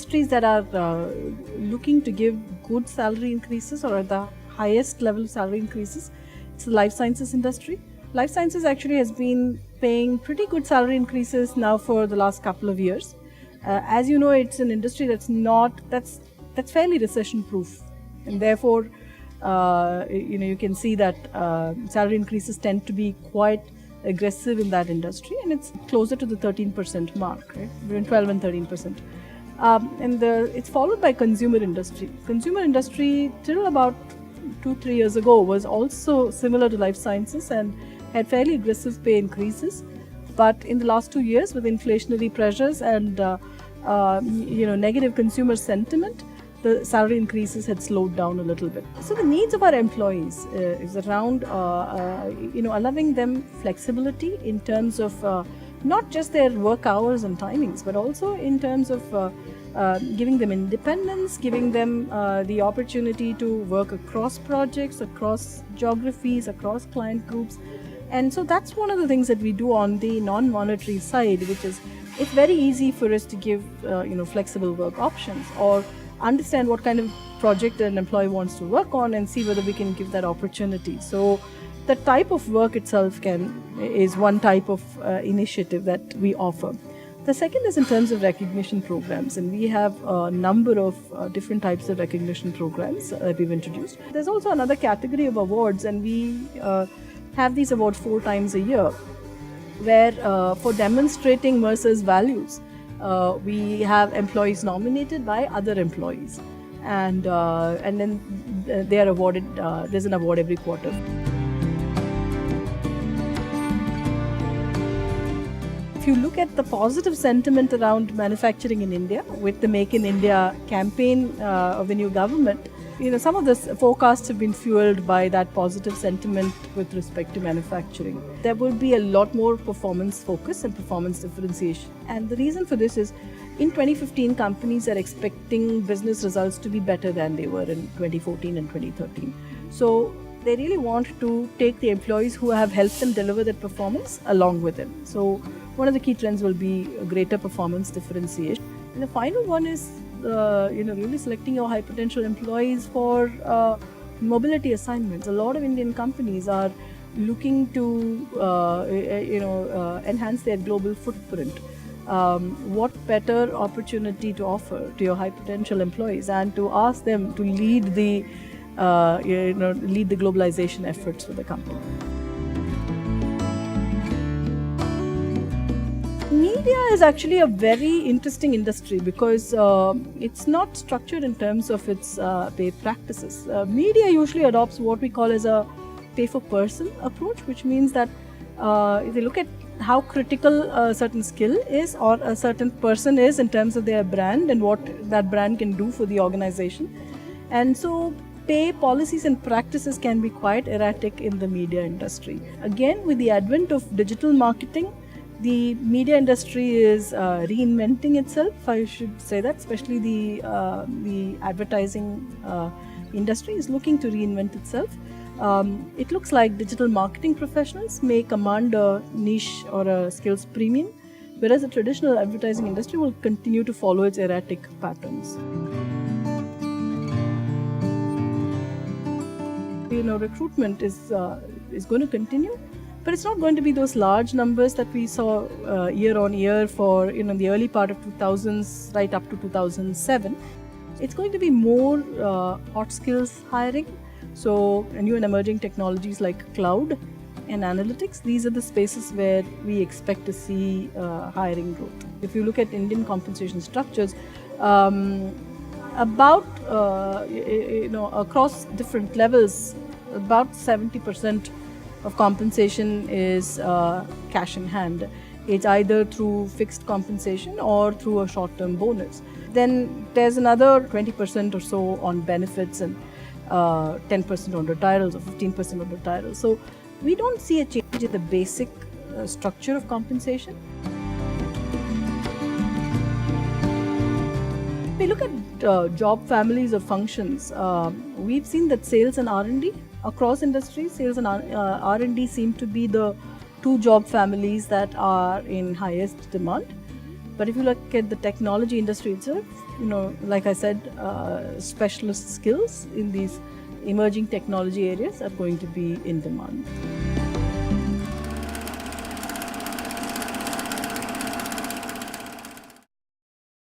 industries that are looking to give good salary increases or at the highest level of salary increases, it's the life sciences industry. Life sciences actually has been paying pretty good salary increases now for the last couple of years. As you know, it's an industry that's fairly recession proof, and therefore you can see that salary increases tend to be quite aggressive in that industry, and it's closer to the 13% mark, right? Between 12 and 13%. It's followed by consumer industry. Consumer industry till about 2-3 years ago was also similar to life sciences and had fairly aggressive pay increases. But in the last 2 years, with inflationary pressures and negative consumer sentiment, the salary increases had slowed down a little bit. So the needs of our employees is around allowing them flexibility in terms of not just their work hours and timings, but also in terms of giving them independence, giving them the opportunity to work across projects, across geographies, across client groups. And so that's one of the things that we do on the non-monetary side, which is it's very easy for us to give flexible work options or understand what kind of project an employee wants to work on and see whether we can give that opportunity. So the type of work itself is one type of initiative that we offer. The second is in terms of recognition programs, and we have a number of different types of recognition programs that we've introduced. There's also another category of awards, and we have these awards 4 times a year, where for demonstrating Mercer's values, we have employees nominated by other employees, and then they are awarded. There's an award every quarter. If you look at the positive sentiment around manufacturing in India with the Make in India campaign of the new government, some of the forecasts have been fueled by that positive sentiment with respect to manufacturing. There will be a lot more performance focus and performance differentiation. And the reason for this is, in 2015, companies are expecting business results to be better than they were in 2014 and 2013. So they really want to take the employees who have helped them deliver that performance along with them. So one of the key trends will be a greater performance differentiation. And the final one is really selecting your high potential employees for mobility assignments. A lot of Indian companies are looking to enhance their global footprint. What better opportunity to offer to your high potential employees and to ask them to lead the globalization efforts for the company. Media is actually a very interesting industry because it's not structured in terms of its pay practices. Media usually adopts what we call as a pay-for-person approach, which means that if you look at how critical a certain skill is or a certain person is in terms of their brand and what that brand can do for the organization. And so pay policies and practices can be quite erratic in the media industry. Again, with the advent of digital marketing, the media industry is reinventing itself, I should say that, especially the advertising industry is looking to reinvent itself. It looks like digital marketing professionals may command a niche or a skills premium, whereas the traditional advertising industry will continue to follow its erratic patterns. Recruitment is going to continue, but it's not going to be those large numbers that we saw year on year for the early part of 2000s right up to 2007. It's going to be more hot skills hiring. So new and emerging technologies like cloud and analytics, these are the spaces where we expect to see hiring growth. If you look at Indian compensation structures, across different levels, about 70% of compensation is cash in hand. It's either through fixed compensation or through a short-term bonus. Then there's another 20% or so on benefits and 10% on retirals or 15% on retirals. So we don't see a change in the basic structure of compensation. If we look at job families or functions, we've seen that sales and R&D across industries, sales and R&D seem to be the 2 job families that are in highest demand. But if you look at the technology industry itself, like I said, specialist skills in these emerging technology areas are going to be in demand.